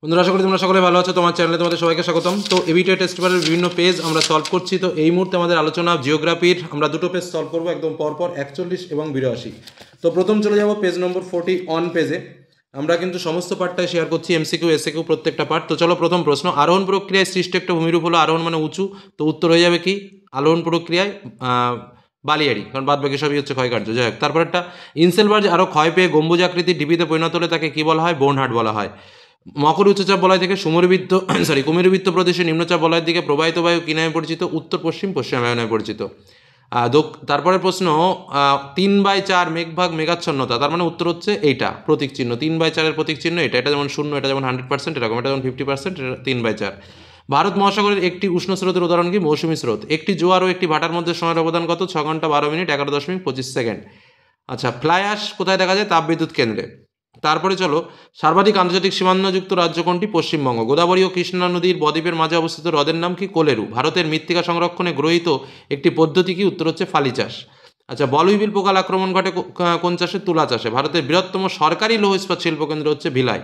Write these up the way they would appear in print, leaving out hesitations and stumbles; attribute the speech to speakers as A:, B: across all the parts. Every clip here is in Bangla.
A: বন্ধুরা, আশা করি তোমরা সকলে ভালো আছো। তোমার চ্যানেলে তোমাদের সবাইকে স্বাগতম। তো এবিটিআই টেস্ট পেপারের বিভিন্ন পেজ আমরা সলভ করছি। তো এই মুহূর্তে আমাদের আলোচনা জিওগ্রাফির, আমরা দুটো পেজ সলভ করবো একদম পরপর, 41 এবং 82। তো প্রথম চলে যাব পেজ নম্বর 41 পেজে। আমরা কিন্তু সমস্ত পার্টটাই শেয়ার করছি, এমসিকিউ এসএকিউ প্রত্যেকটা পার্ট। তো চলো, প্রথম প্রশ্ন, আরোহণ প্রক্রিয়ায় সৃষ্ট একটা ভূমিরূপ হলো, আরোহণ মানে উঁচু, তো উত্তর হয়ে যাবে কি আরোহণ প্রক্রিয়ায় বালিয়াড়ি, কারণ বাদ বাকি সবই হচ্ছে ক্ষয়কার্য। যাই হোক, তারপর একটা ইনসেলবার্জ আরও ক্ষয় পেয়ে গম্বুজাকৃতির ঢিবিতে পরিণত হলে তাকে কি বলা হয়? বোনহাট বলা হয়। মকর উচ্চচাপ বলয় থেকে সুমেরুবৃত্ত কুমেরুবৃত্ত প্রদেশে নিম্নচাপ বলয়ের দিকে প্রবাহিত বায়ু কি নামে পরিচিত? উত্তর পশ্চিম পশ্চিমায়ন নামে পরিচিত। তারপরে প্রশ্ন, 3/4 মেঘভাগ মেঘাচ্ছন্নতা, তার মানে উত্তর হচ্ছে এইটা প্রতীক চিহ্ন, 3/4 প্রতীক চিহ্ন এটা। এটা যেমন 0, এটা যেমন 100%, এরকম এটা যেমন 50%, এটা 3/4। ভারত মহাসাগরের একটি উষ্ণ স্রোতের উদাহরণ কি? মৌসুমী স্রোত। একটি জোয়ার ও একটি ভাটার মধ্যে সময়ের ব্যবধান কত? 6 ঘন্টা 12 মিনিট 11.25 সেকেন্ড। আচ্ছা, ফ্লাই অ্যাশ কোথায় দেখা যায়? তাপবিদ্যুৎ কেন্দ্রে। তারপরে চলো, সর্বাধিক আন্তর্জাতিক সীমান্তযুক্ত রাজ্য কোনটি? পশ্চিমবঙ্গ। গোদাবরী ও কৃষ্ণা নদীর বদ্বীপের মাঝে অবস্থিত হ্রদের নাম কি? কোলেরু। ভারতের মৃত্তিকা সংরক্ষণে গ্রহীত একটি পদ্ধতি কি? উত্তর হচ্ছে ফালি চাষ। আচ্ছা, বলুইবিল পোকার আক্রমণ ঘটে কোন চাষে? তুলা চাষে। ভারতের বৃহত্তম সরকারি লৌহ ইস্পাত শিল্পকেন্দ্র হচ্ছে ভিলাই।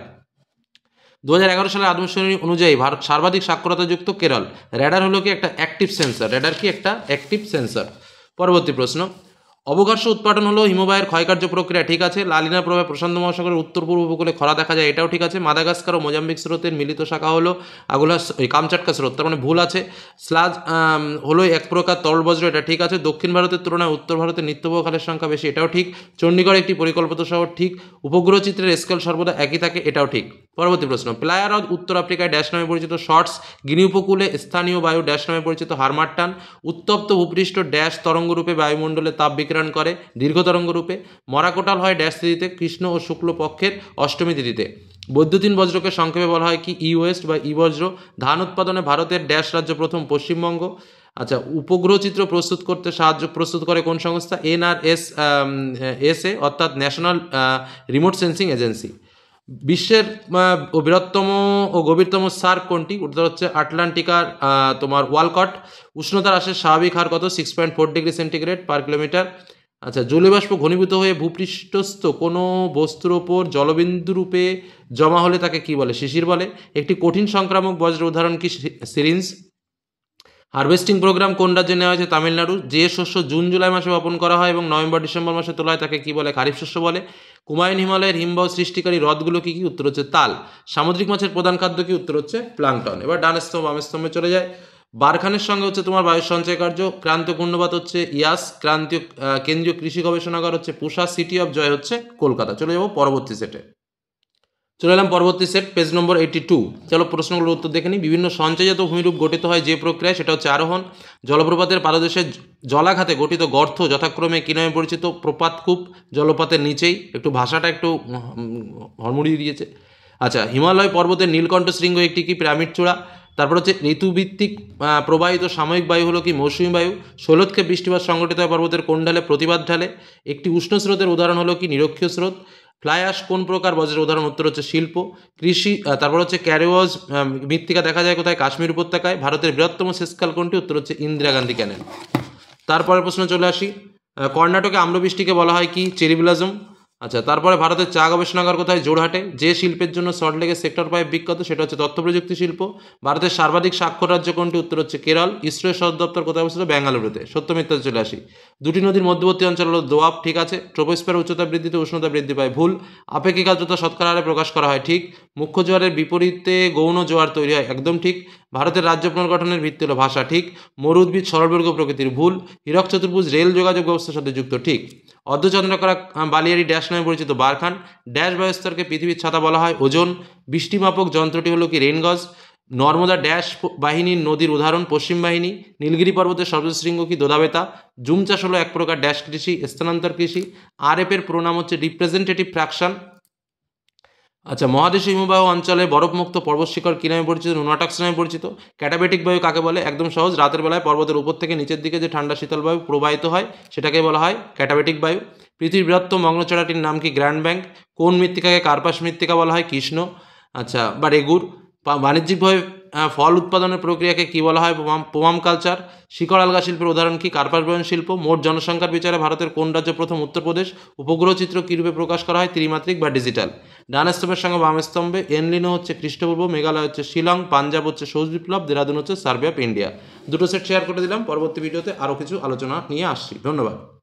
A: 2011 সালের আদমশুমারি অনুযায়ী ভারত সর্বাধিক সাক্ষরতাযুক্ত কেরল। র্যাডার হলো কি? একটা অ্যাক্টিভ সেন্সর। র্যাডার কি? একটা অ্যাক্টিভ সেন্সর। পরবর্তী প্রশ্ন, অবঘর্ষ উৎপাদন হলো হিমবাহের ক্ষয়কার্য প্রক্রিয়া, ঠিক আছে। লালিনার প্রভাবে প্রশান্ত মহাসাগরের উত্তর পূর্ব উপকূলে খরা দেখা যায়, এটাও ঠিক আছে। মাদাগাস্কার ও মোজাম্বিক স্রোতের মিলিত শাখা হলো কামচাটকা স্রোত, তার মানে ভুল আছে। স্লাজ হলো এক প্রকার তরল বজ্র, এটা ঠিক আছে। দক্ষিণ ভারতের তুলনায় উত্তর ভারতে নিত্যবহ খালের সংখ্যা বেশি, এটাও ঠিক। চণ্ডীগড় একটি পরিকল্পিত শহর, ঠিক। উপগ্রহ চিত্রের স্কেল সর্বদা একই থাকে, এটাও ঠিক। পরবর্তী প্রশ্ন, প্লায়া হ্রদ উত্তর আফ্রিকায় ড্যাশ নামে পরিচিত? শর্টস। গিনি উপকূলে স্থানীয় বায়ু ড্যাশ নামে পরিচিত? হারমাট্টান। উত্তপ্ত ভূপৃষ্ঠ ড্যাশ তরঙ্গরূপে বায়ুমণ্ডলে তাপ বিকিরণ করে? দীর্ঘ তরঙ্গরূপে। মরাকোটাল হয় ড্যাশ তিথিতে? কৃষ্ণ ও শুক্ল পক্ষের অষ্টমী তিথিতে। বৈদ্যুতিন বজ্রকে সংক্ষেপে বলা হয় কি? ই ওয়েস্ট বা ই বজ্র। ধান উৎপাদনে ভারতের ড্যাশ রাজ্য প্রথম? পশ্চিমবঙ্গ। আচ্ছা, উপগ্রহ চিত্র প্রস্তুত করে কোন সংস্থা? এনআরএস এসএ, অর্থাৎ ন্যাশনাল রিমোট সেন্সিং এজেন্সি। বিশ্বের বৃহত্তম ও গভীরতম সার্ক কোনটি? উত্তর হচ্ছে আটলান্টিকার তোমার ওয়ালকট। উষ্ণতার হ্রাসের স্বাভাবিক হার কত? 6.4 ডিগ্রি সেন্টিগ্রেড পার কিলোমিটার। আচ্ছা, জলীয়বাষ্প ঘনীভূত হয়ে ভূপৃষ্ঠস্থ কোনো বস্তুর ওপর জলবিন্দু রূপে জমা হলে তাকে কি বলে? শিশির বলে। একটি কঠিন সংক্রামক বজ্রের উদাহরণ কি? সিরিঞ্জ। হারভেস্টিং প্রোগ্রাম কোন রাজ্যে নেওয়া হয়েছে? তামিলনাড়ু। যে শস্য জুন জুলাই মাসে বপন করা হয় এবং নভেম্বর ডিসেম্বর মাসে তোলা হয় তাকে কি বলে? খারিফ শস্য বলে। কুমায়ুন হিমালয়ের হিমবাহ সৃষ্টিকারী হ্রদগুলো কি কি? উত্তর হচ্ছে তাল। সামুদ্রিক মাছের প্রধান খাদ্য কি? উত্তর হচ্ছে প্লাঙ্কটন। এবার ডান স্তম্ভ বাম স্তম্ভে চলে যায়। বারখানের সঙ্গে হচ্ছে তোমার বায়ুর সঞ্চয় কার্য। ক্রান্তীয় কুণ্ডবাত হচ্ছে ইয়াস। ক্রান্তীয় কেন্দ্রীয় কৃষি গবেষণাগার হচ্ছে পুষা। সিটি অফ জয় হচ্ছে কলকাতা। চলে যাবো পরবর্তী সেটে। চলে এলাম পরবর্তী সেট, পেজ নম্বর 82। চলো প্রশ্নগুলোর উত্তর দেখে নিই। বিভিন্ন সঞ্চয়জাত ভূমিরূপ গঠিত হয় যে প্রক্রিয়ায়, সেটা হচ্ছে আরোহণ। জলপ্রপাতের পাদদেশে জলাঘাতে গঠিত গর্ত যথাক্রমে কী নামে পরিচিত? প্রপাতকূপ। জলপাতের নিচেই, একটু ভাষাটা একটু হড়মুড়িয়ে দিয়েছে। আচ্ছা, হিমালয় পর্বতের নীলকণ্ঠ শৃঙ্গ একটি কি? পিরামিড চূড়া। তারপর হচ্ছে ঋতুভিত্তিক প্রবাহিত সাময়িক বায়ু হলো কি? মৌসুমী বায়ু। শৈলক্ষে বৃষ্টিপাত সংঘটিত হয় পর্বতের কোন ঢালে? প্রতিবাদ ঢালে। একটি উষ্ণ স্রোতের উদাহরণ হলো কি? নিরক্ষীয় স্রোত। ফ্লাই অ্যাশ কোন প্রকার বজ্রের উদাহরণ? উত্তর হচ্ছে শিল্প। কৃষি। তারপর হচ্ছে ক্যারিওয়াজ মৃত্তিকা দেখা যায় কোথায়? কাশ্মীর উপত্যকায়। ভারতের বৃহত্তম সেচখাল কোনটি? উত্তর হচ্ছে ইন্দিরা গান্ধী ক্যানেল। তারপরের প্রশ্ন চলে আসি, কর্ণাটকে আম্রবৃষ্টিকে বলা হয় কি? চেরিবিলাজম। আচ্ছা, তারপরে ভারতের চা গবেষণাগার কোথায়? জোরহাটে। যে শিল্পের জন্য সল্টলেকের সেক্টর 5 বিখ্যাত, সেটা হচ্ছে তথ্য প্রযুক্তি শিল্প। ভারতের সর্বাধিক স্বাক্ষর রাজ্য কোনটি? উত্তর হচ্ছে কেরল। ইসরোর সদর দপ্তর কোথায় অবস্থিত? বেঙ্গালুরুতে। সত্য মিথ্যাতে চলে আসি। দুটি নদীর মধ্যবর্তী অঞ্চল হলো দোয়াব, ঠিক আছে। ট্রোপোস্ফিয়ার উচ্চতা বৃদ্ধিতে উষ্ণতা বৃদ্ধি পায়, ভুল। আপেক্ষিক আর্দ্রতা শতকরা হারে প্রকাশ করা হয়, ঠিক। মুখ্য জোয়ারের বিপরীতে গৌণ জোয়ার তৈরি হয়, একদম ঠিক। ভারতের রাজ্য পুনর্গঠনের ভিত্তি হলো ভাষা, ঠিক। মরু উদ্ভিদ সরলবর্গ প্রকৃতির, ভুল। হীরক চতুর্ভুজ রেল যোগাযোগ ব্যবস্থার সাথে যুক্ত, ঠিক। অর্ধচন্দ্রাকার বালিয়াড়ি ড্যাশ নামে পরিচিত? বারখান। ড্যাশ বায়ুস্তরকে পৃথিবীর ছাতা বলা হয়? ওজন। বৃষ্টিমাপক যন্ত্রটি হলো কি? রেনগজ। নর্মদা ড্যাশ বাহিনীর নদীর উদাহরণ? পশ্চিম বাহিনী। নীলগিরি পর্বতের সর্বোচ্চ শৃঙ্গ কি? দোদাবেতা। জুম চাষ হলো এক প্রকার ড্যাশ কৃষি? স্থানান্তর কৃষি। আরএফ এর প্রণাম হচ্ছে রিপ্রেজেন্টেটিভ ফ্র্যাকশন। আচ্ছা, মহাদেশীয় হিমবাহ অঞ্চলে বরফমুক্ত পর্বত শিখর কী নামে পরিচিত? নুনাটাক্স নামে পরিচিত। ক্যাটাবেটিক বায়ু কাকে বলে? একদম সহজ, রাতের বেলায় পর্বতের উপর থেকে নিচের দিকে যে ঠান্ডা শীতল বায়ু প্রবাহিত হয় সেটাকে বলা হয় ক্যাটাবেটিক বায়ু। পৃথিবীর বৃহত্তম মগ্নচড়াটির নাম কি? Grand bank. কোন মৃত্তিকাকে কার্পাস মৃত্তিকা বলা হয়? কৃষ্ণ। আচ্ছা, বা রেগুর। বাণিজ্যিকভাবে ফল উৎপাদনের প্রক্রিয়াকে কী বলা হয়? পোমাম কালচার। শিকড় আলগা শিল্পের উদাহরণ কি? কার্পাস বয়ন শিল্প। মোট জনসংখ্যার বিচারে ভারতের কোন রাজ্য প্রথম? উত্তরপ্রদেশ। উপগ্রহ চিত্র কী রূপে প্রকাশ করা হয়? ত্রিমাত্রিক বা ডিজিটাল। ডান স্তম্ভের সঙ্গে বাম স্তম্ভে এনলিনো হচ্ছে খ্রিস্টপূর্ব, মেঘালয় হচ্ছে শিলং, পাঞ্জাব হচ্ছে সবুজ বিপ্লব, দেরাদুন হচ্ছে সার্ভে অফ ইন্ডিয়া। দুটো সেট শেয়ার করে দিলাম। পরবর্তী ভিডিওতে আরও কিছু আলোচনা নিয়ে আসছি। ধন্যবাদ।